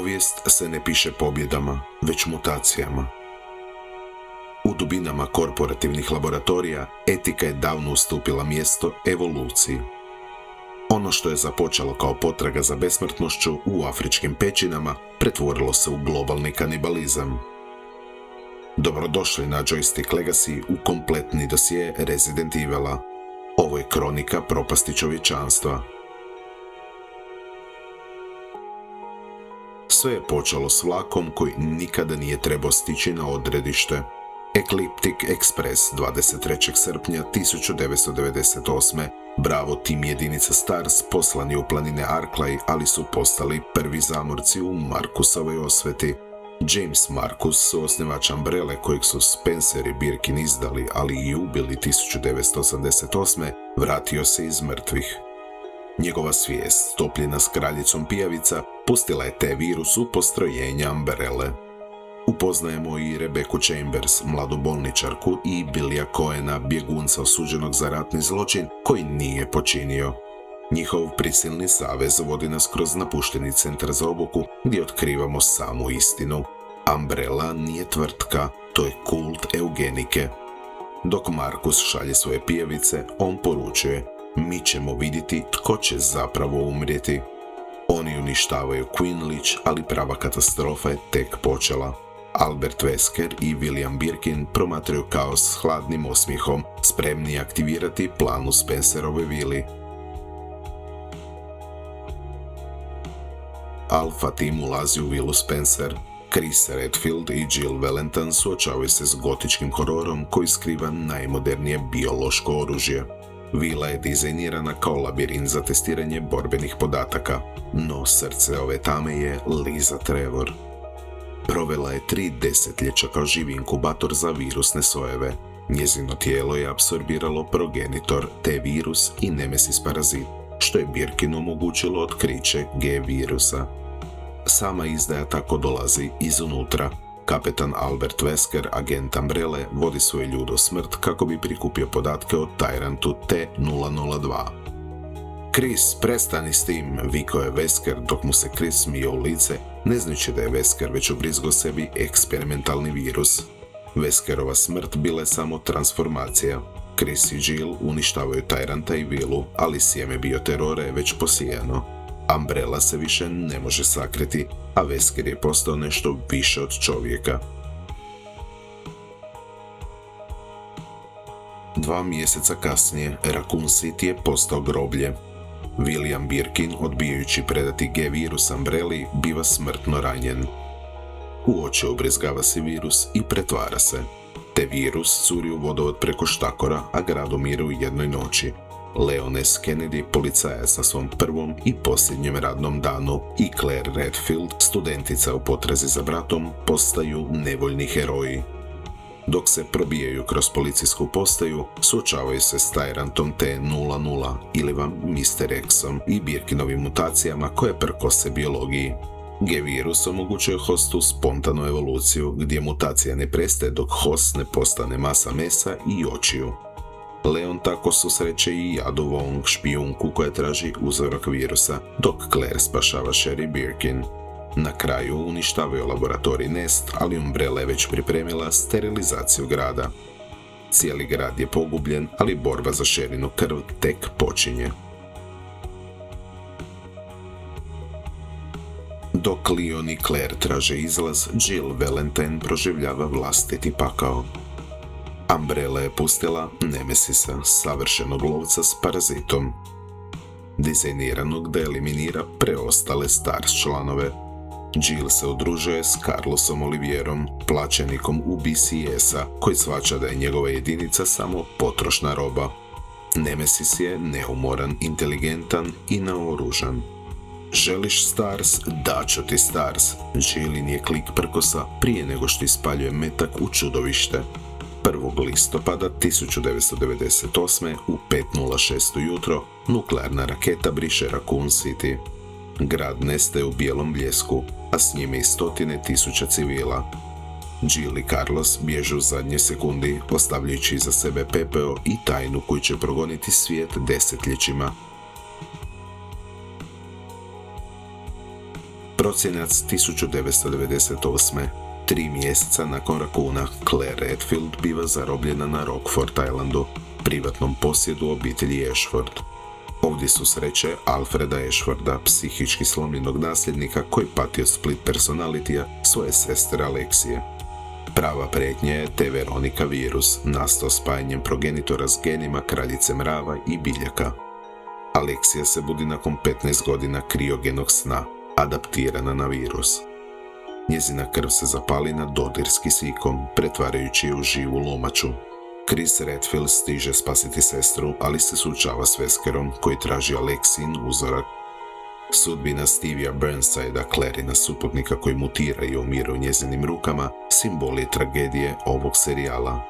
Povijest se ne piše pobjedama, već mutacijama. U dubinama korporativnih laboratorija etika je davno ustupila mjesto evoluciji. Ono što je započelo kao potraga za besmrtnošću u afričkim pećinama pretvorilo se u globalni kanibalizam. Dobrodošli na Joystick Legacy u kompletni dosije Resident Evila. Ovo je kronika propasti čovječanstva. Sve je počelo s vlakom koji nikada nije trebao stići na odredište. Ecliptic Express 23. srpnja 1998. Bravo tim jedinica S.T.A.R.S poslani u planine Arklay, ali su postali prvi zamorci u Markusovoj osveti. James Marcus, suosnivač Umbrelle kojeg su Spencer i Birkin izdali, ali i ubili 1988. vratio se iz mrtvih. Njegova svijest, stopljena s kraljicom pijavica, pustila je T-virus u postrojenja Umbrelle. Upoznajemo i Rebecca Chambers, mladu bolničarku, i Billya Cohena, bjegunca osuđenog za ratni zločin koji nije počinio. Njihov prisilni savez vodi nas kroz napušteni centar za obuku gdje otkrivamo samu istinu. Umbrella nije tvrtka, to je kult eugenike. Dok Markus šalje svoje pijavice, on poručuje: mi ćemo vidjeti tko će zapravo umrijeti. Oni uništavaju Queenlich, ali prava katastrofa je tek počela. Albert Wesker i William Birkin promatraju kaos s hladnim osmijehom, spremni aktivirati plan u Spencerovoj vili. Alpha tim ulazi u vilu Spencer. Chris Redfield i Jill Valentine suočavaju se s gotičkim hororom koji skriva najmodernije biološko oružje. Vila je dizajnirana kao labirint za testiranje borbenih podataka, no srce ove tame je Liza Trevor. Provela je 3 desetljeća kao živi inkubator za virusne sojeve. Njezino tijelo je apsorbiralo progenitor T-virus i nemesis parazit, što je Birkinu omogućilo otkriće G-virusa. Sama izdaja tako dolazi izunutra. Kapetan Alberta Weskera, agent Umbrelle, vodi svoje ljude u smrt kako bi prikupio podatke o Tyrantu T-002. Chris, prestani s tim, vikao je Wesker dok mu se Chris smije u lice, ne znajući da je Wesker već ubrizgao sebi eksperimentalni virus. Weskerova smrt bila je samo transformacija. Chris i Jill uništavaju Tyranta i vilu, ali sjeme bioterora je već posijano. Umbrella se više ne može sakriti, a Wesker je postao nešto više od čovjeka. 2 mjeseca kasnije, Raccoon City je postao groblje. William Birkin, odbijajući predati G-virus Umbrelli, biva smrtno ranjen. U oči ubrizgava se virus i pretvara se. Te virus curi u vodovod preko štakora, a grad umire u jednoj noći. Leona Kennedyja, policajac na svom prvom i posljednjem radnom danu, i Claire Redfield, studentica u potrazi za bratom, postaju nevoljni heroji. Dok se probijaju kroz policijsku postaju, suočavaju se s Tyrantom T-00 ili vam Mr. X-om i Birkinovim mutacijama koje prkose biologiji. G-virus omogućuje hostu spontanu evoluciju, gdje mutacija ne prestaje dok host ne postane masa mesa i očiju. Leon tako susreće i Jadu Wong, špijunku koja traži uzorak virusa, dok Claire spašava Sherry Birkin. Na kraju uništavaju laboratorij Nest, ali Umbrella je već pripremila sterilizaciju grada. Cijeli grad je pogubljen, ali borba za Sherrynu krv tek počinje. Dok Leon i Claire traže izlaz, Jill Valentine proživljava vlastiti pakao. Umbrella je pustila nemesisa, savršenog lovca s parazitom, dizajniranog da eliminira preostale S.T.A.R.S članove. Jill se udružuje s Carlosom Olivierom, plaćenikom u BCS-a, koji shvaća da je njegova jedinica samo potrošna roba. Nemesis je neumoran, inteligentan i naoružan. Želiš S.T.A.R.S? Daću ti S.T.A.R.S. Jillin je klik prkosa prije nego što ispaljuje metak u čudovište. 1. listopada 1998. u 5:06 ujutro nuklearna raketa briše Raccoon City. Grad nestaje u bijelom bljesku, a s njime i stotine tisuća civila. Jill i Carlos bježe u zadnjoj sekundi, ostavljajući iza sebe pepeo i tajnu koju će progoniti svijet desetljećima. Prosinac 1998. 3 mjeseca nakon Raccoona, Claire Redfield biva zarobljena na Rockford Islandu, privatnom posjedu obitelji Ashford. Ovdje susreće Alfreda Ashforda, psihički slomljenog nasljednika koji pati od split personalitija svoje sestre Aleksije. Prava prijetnja je T-virus, nastao spajanjem progenitora s genima kraljice mrava i biljaka. Aleksija se budi nakon 15 godina kriogenog sna, adaptirana na virus. Njezina krv se zapali na dodir s kisikom, pretvarajući je u živu lomaču. Chris Redfield stiže spasiti sestru, ali se suočava s Weskerom koji traži Aleksijin uzorak. Sudbina Stevia Burnsidea, Clarina suputnika koji mutira i umire u njezinim rukama, simbol je tragedije ovog serijala.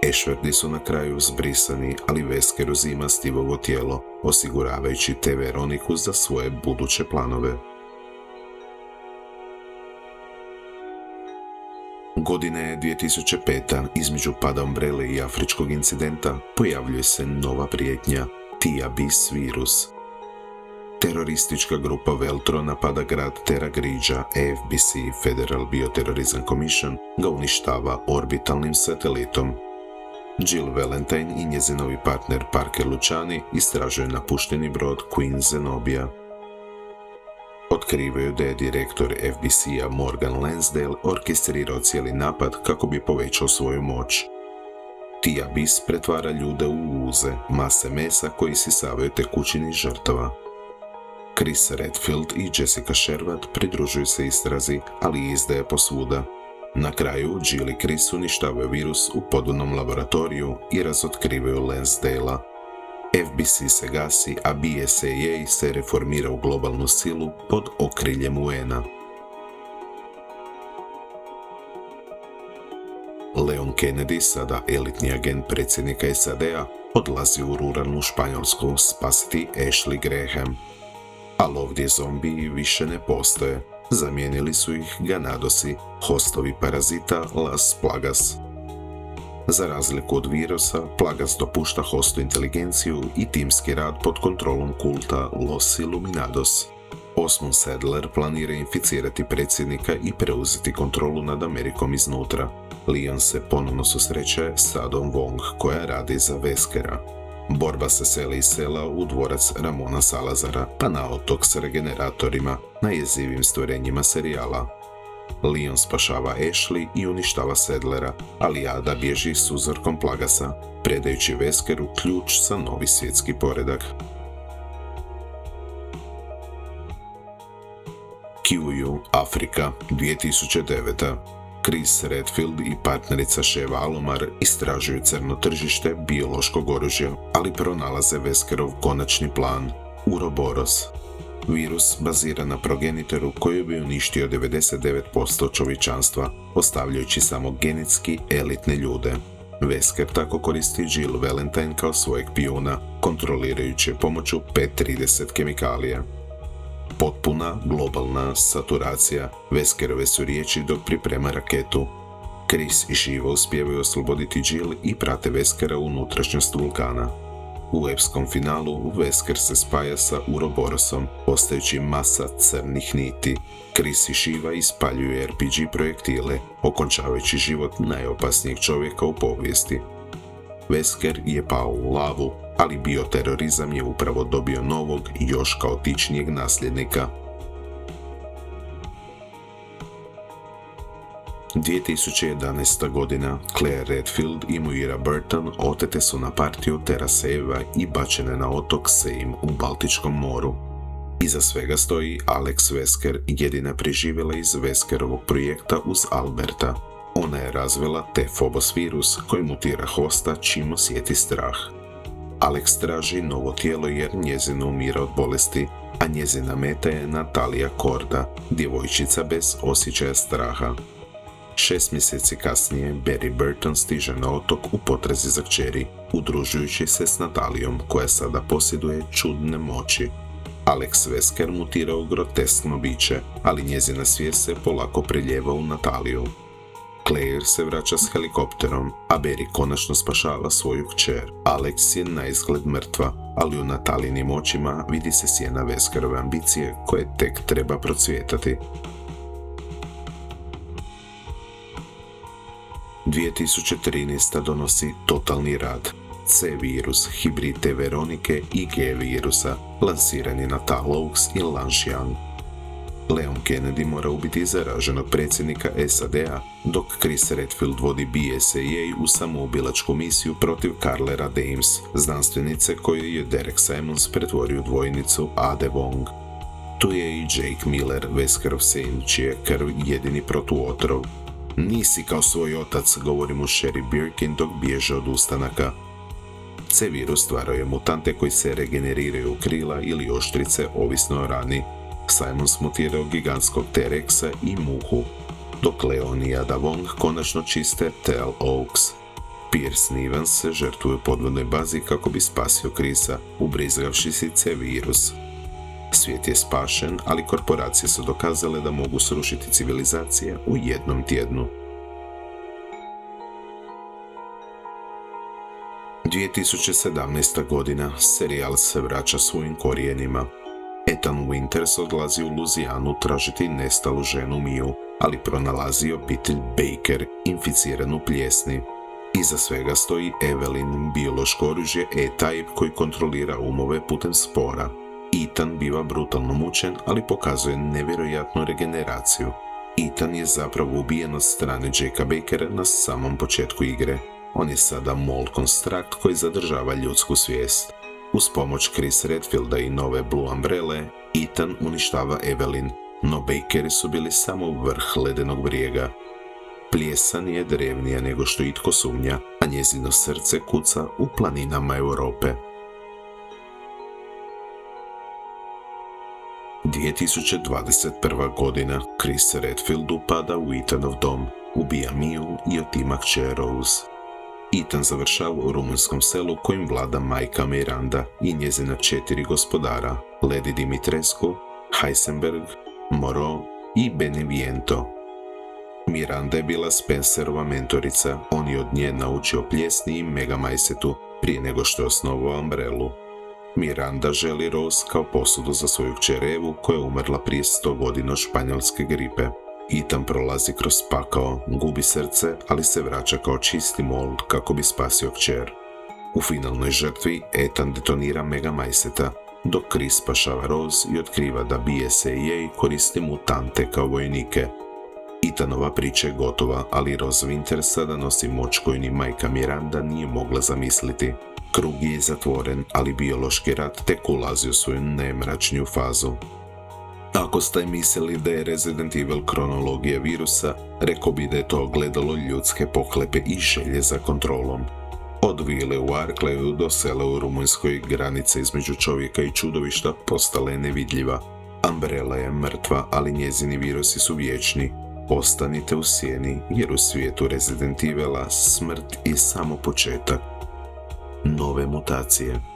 Ashfordi su na kraju zbrisani, ali Wesker uzima Stevovo tijelo, osiguravajući T. Veroniku za svoje buduće planove. Godina je 2005. Između pada Umbrelle i afričkog incidenta pojavljuje se nova prijetnja, T-virus. Teroristička grupa Veltro napada grad Terra Grigia, FBC, Federal Bioterrorism Commission, ga uništava orbitalnim satelitom. Jill Valentine i njezinovi partner Parker Luciani istražuju napušteni brod Queen Zenobia. Otkrivaju da je direktor FBC-a Morgan Lansdale orkestrirao cijeli napad kako bi povećao svoju moć. T-Abyss pretvara ljude u uze, mase mesa koji isisavaju tekućini žrtava. Chris Redfield i Jessica Sherwood pridružuju se istrazi, ali izdaje posvuda. Na kraju, Jill i Chris uništavaju virus u podvodnom laboratoriju i razotkrivaju Lansdale-a. FBC se gasi, a BSAA se reformira u globalnu silu pod okriljem UN-a. Leon Kennedy, sada elitni agent predsjednika SAD-a, odlazi u ruralnu Španjolsku spasiti Ashley Graham. Ali ovdje zombiji više ne postoje. Zamijenili su ih Ganadosi, hostovi parazita Las Plagas. Za razliku od virusa, Plagas dopušta hostu inteligenciju i timski rad pod kontrolom kulta Los Illuminados. Osmond Sadler planira inficirati predsjednika i preuzeti kontrolu nad Amerikom iznutra. Leon se ponovno susreće s Adom Wong, koja radi za Weskera. Borba se seli iz sela u dvorac Ramona Salazara, pa na otok s regeneratorima, najjezivim stvorenjima serijala. Leon spašava Ashley i uništava Sadlera, ali Ada bježi s uzorkom Plagasa, predajući Weskeru ključ za novi svjetski poredak. Koju, Afrika, 2009. Chris Redfield i partnerica Sheva Alomar istražuju crno tržište biološkog oružja, ali pronalaze Weskerov konačni plan, Uroboros. Virus bazira na progenitoru koji bi uništio 99% čovječanstva, ostavljajući samo genetski elitne ljude. Wesker tako koristi Jill Valentine kao svojeg pijuna, kontrolirajući je pomoću P-30 kemikalija. Potpuna globalna saturacija, Weskerove su riječi dok priprema raketu. Chris i Shiva uspijevaju osloboditi Jill i prate Weskera u unutrašnjost vulkana. U epskom finalu Wesker se spaja sa Uroborosom, ostajući masa crnih niti. Chris i Shiva ispaljuju RPG projektile, okončavajući život najopasnijeg čovjeka u povijesti. Wesker je pao u lavu, ali bioterorizam je upravo dobio novog, još kaotičnijeg nasljednika. 2011. godina, Claire Redfield i Moira Burton otete su na partiju Teraseva i bačene na otok Seim u Baltičkom moru. Iza svega stoji Alex Wesker, jedina preživjela iz Weskerovog projekta uz Alberta. Ona je razvila T-Phobos virus koji mutira hosta čim osjeti strah. Alex traži novo tijelo jer njezino umira od bolesti, a njezina meta je Natalija Korda, djevojčica bez osjećaja straha. 6 mjeseci kasnije, Barry Burton stiže na otok u potrazi za kćeri, udružujući se s Natalijom, koja sada posjeduje čudne moći. Alex Wesker mutira u groteskno biće, ali njezina svijest se polako preljeva u Nataliju. Claire se vraća s helikopterom, a Barry konačno spašava svoju kćer. Alex je naizgled mrtva, ali u Natalinim očima vidi se sjena Weskerove ambicije koje tek treba procvjetati. 2013. donosi totalni rad. C-virus, hibrid T-veronike i G-virusa, lansiran je na Talouks i Lanshan. Leon Kennedy mora ubiti zaraženog predsjednika S.A.D.A. dok Chris Redfield vodi BSAA u samoubilačku misiju protiv Carlera Dames, znanstvenice koju je Derek Simons pretvorio u dvojnicu Ade Wong. Tu je i Jake Miller, Weskerov sin, čiji je krv jedini protuotrov. Nisi kao svoj otac, govori mu Sherry Birkin dok bježe od ustanaka. C-virus stvaraju mutante koji se regeneriraju u krila ili oštrice, ovisno o rani. Simons mutirao gigantskog T-rexa i muhu, dok Leon i Ada Wong konačno čiste Tel Oaks. Pierce i Evans se žrtvuju podvodnoj bazi kako bi spasio Chrisa, ubrizgavši si C-virus. Svijet je spašen, ali korporacije su dokazale da mogu srušiti civilizacije u jednom tjednu. 2017. godina, serijal se vraća svojim korijenima. Ethan Winters odlazi u Luzijanu tražiti nestalu ženu Miju, ali pronalazi obitelj Baker, inficiranu pljesni. Iza svega stoji Evelyn, biološko oružje E-Type koji kontrolira umove putem spora. Ethan biva brutalno mučen, ali pokazuje nevjerojatnu regeneraciju. Ethan je zapravo ubijen od strane Jakea Bakera na samom početku igre. On je sada mold konstrakt koji zadržava ljudsku svijest. Uz pomoć Chris Redfielda i nove Blue Umbrelle, Ethan uništava Evelyn, no Bakeri su bili samo vrh ledenog brijega. Plijesan je drevnija nego što itko sumnja, a njezino srce kuca u planinama Europe. 2021. godina, Chris Redfield upada u Ethanov dom, ubija Miju i otima kćer Rose. Ethan završava u rumunjskom selu kojim vlada majka Miranda i njezina 4 gospodara, Lady Dimitrescu, Heisenberg, Moreau i Beneviento. Miranda je bila Spencerova mentorica, on je od nje naučio pljesni i Megamajsetu prije nego što je osnovao Umbrellu. Miranda želi Rose kao posudu za svoju kćer Evu koja je umrla prije 100 godina od španjolske gripe. Ethan prolazi kroz pakao, gubi srce, ali se vraća kao čisti mold kako bi spasio kćer. U finalnoj žrtvi Ethan detonira Megamajseta, dok Chris spašava Rose i otkriva da BSAA koristi mutante kao vojnike. Ethanova priča je gotova, ali Rose Winter sada nosi moć koju ni majka Miranda nije mogla zamisliti. Krug je zatvoren, ali biološki rat tek ulazi u svoju najmračniju fazu. Ako ste mislili da je Resident Evil kronologija virusa, rekao bi da je to ogledalo ljudske pohlepe i želje za kontrolom. Od vile u Arklayu do sela u Rumunjskoj granica između čovjeka i čudovišta postala je nevidljiva. Umbrella je mrtva, ali njezini virusi su vječni. Ostanite u sjeni, jer u svijetu Resident Evila smrt je samo početak. Nove mutacije.